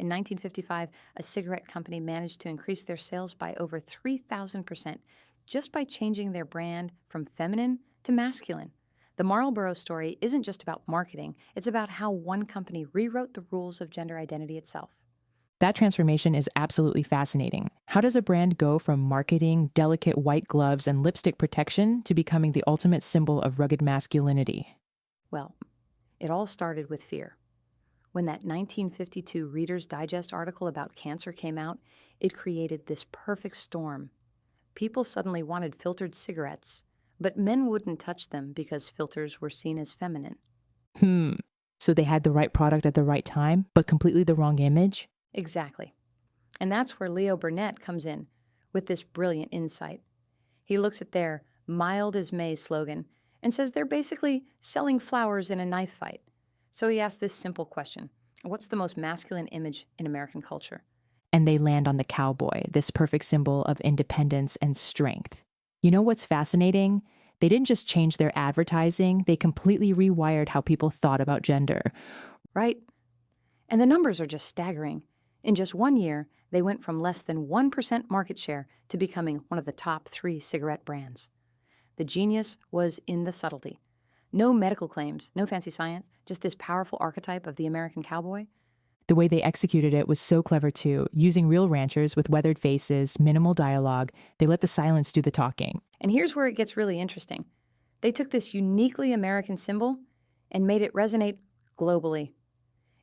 In 1955, a cigarette company managed to increase their sales by over 3,000% just by changing their brand from feminine to masculine. The Marlboro story isn't just about marketing, it's about how one company rewrote the rules of gender identity itself. That transformation is absolutely fascinating. How does a brand go from marketing delicate white gloves and lipstick protection to becoming the ultimate symbol of rugged masculinity? Well, it all started with fear. When that 1952 Reader's Digest article about cancer came out, it created this perfect storm. People suddenly wanted filtered cigarettes, but men wouldn't touch them because filters were seen as feminine. So they had the right product at the right time, but completely the wrong image? Exactly. And that's where Leo Burnett comes in with this brilliant insight. He looks at their mild as May slogan and says they're basically selling flowers in a knife fight. So he asks this simple question: what's the most masculine image in American culture? And they land on the cowboy, this perfect symbol of independence and strength. You know what's fascinating? They didn't just change their advertising, they completely rewired how people thought about gender. Right? And the numbers are just staggering. In just 1 year, they went from less than 1% market share to becoming one of the top 3 cigarette brands. The genius was in the subtlety. No medical claims, no fancy science, just this powerful archetype of the American cowboy. The way they executed it was so clever too. Using real ranchers with weathered faces, minimal dialogue, they let the silence do the talking. And here's where it gets really interesting. They took this uniquely American symbol and made it resonate globally.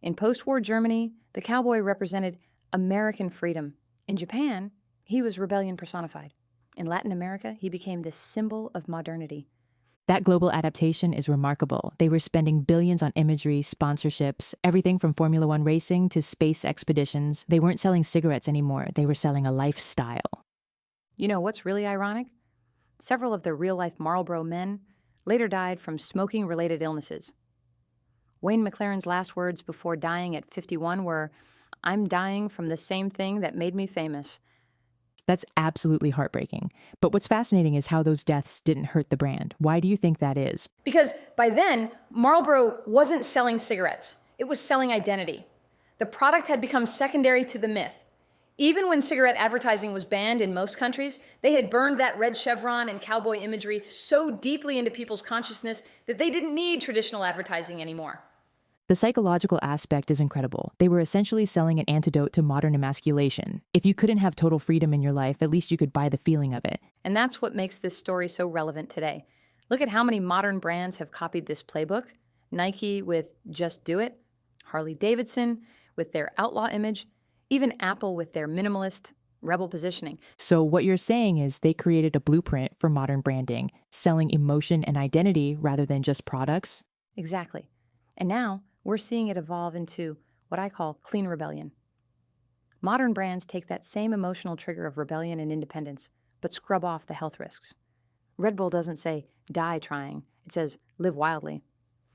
In post-war Germany, the cowboy represented American freedom. In Japan, he was rebellion personified. In Latin America, he became this symbol of modernity. That global adaptation is remarkable. They were spending billions on imagery, sponsorships, everything from Formula One racing to space expeditions. They weren't selling cigarettes anymore. They were selling a lifestyle. You know what's really ironic? Several of the real-life Marlboro men later died from smoking-related illnesses. Wayne McLaren's last words before dying at 51 were, "I'm dying from the same thing that made me famous." That's absolutely heartbreaking. But what's fascinating is how those deaths didn't hurt the brand. Why do you think that is? Because by then, Marlboro wasn't selling cigarettes. It was selling identity. The product had become secondary to the myth. Even when cigarette advertising was banned in most countries, they had burned that red chevron and cowboy imagery so deeply into people's consciousness that they didn't need traditional advertising anymore. The psychological aspect is incredible. They were essentially selling an antidote to modern emasculation. If you couldn't have total freedom in your life, at least you could buy the feeling of it. And that's what makes this story so relevant today. Look at how many modern brands have copied this playbook. Nike with Just Do It, Harley-Davidson with their outlaw image, even Apple with their minimalist rebel positioning. So what you're saying is they created a blueprint for modern branding, selling emotion and identity rather than just products? Exactly. And now we're seeing it evolve into what I call clean rebellion. Modern brands take that same emotional trigger of rebellion and independence, but scrub off the health risks. Red Bull doesn't say, die trying. It says, live wildly.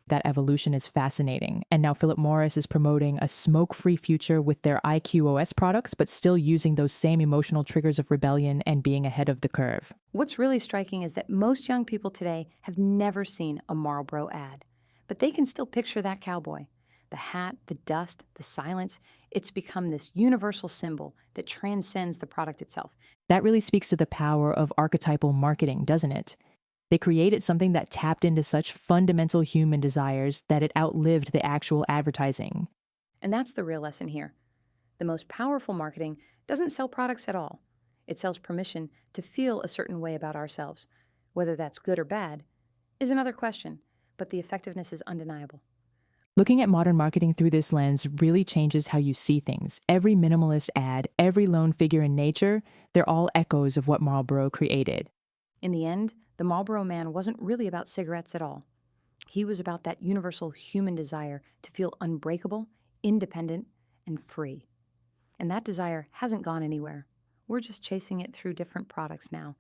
That evolution is fascinating. And now Philip Morris is promoting a smoke-free future with their IQOS products, but still using those same emotional triggers of rebellion and being ahead of the curve. What's really striking is that most young people today have never seen a Marlboro ad, but they can still picture that cowboy. The hat, the dust, the silence, it's become this universal symbol that transcends the product itself. That really speaks to the power of archetypal marketing, doesn't it? They created something that tapped into such fundamental human desires that it outlived the actual advertising. And that's the real lesson here. The most powerful marketing doesn't sell products at all. It sells permission to feel a certain way about ourselves. Whether that's good or bad is another question, but the effectiveness is undeniable. Looking at modern marketing through this lens really changes how you see things. Every minimalist ad, every lone figure in nature, they're all echoes of what Marlboro created. In the end, the Marlboro Man wasn't really about cigarettes at all. He was about that universal human desire to feel unbreakable, independent, and free. And that desire hasn't gone anywhere. We're just chasing it through different products now,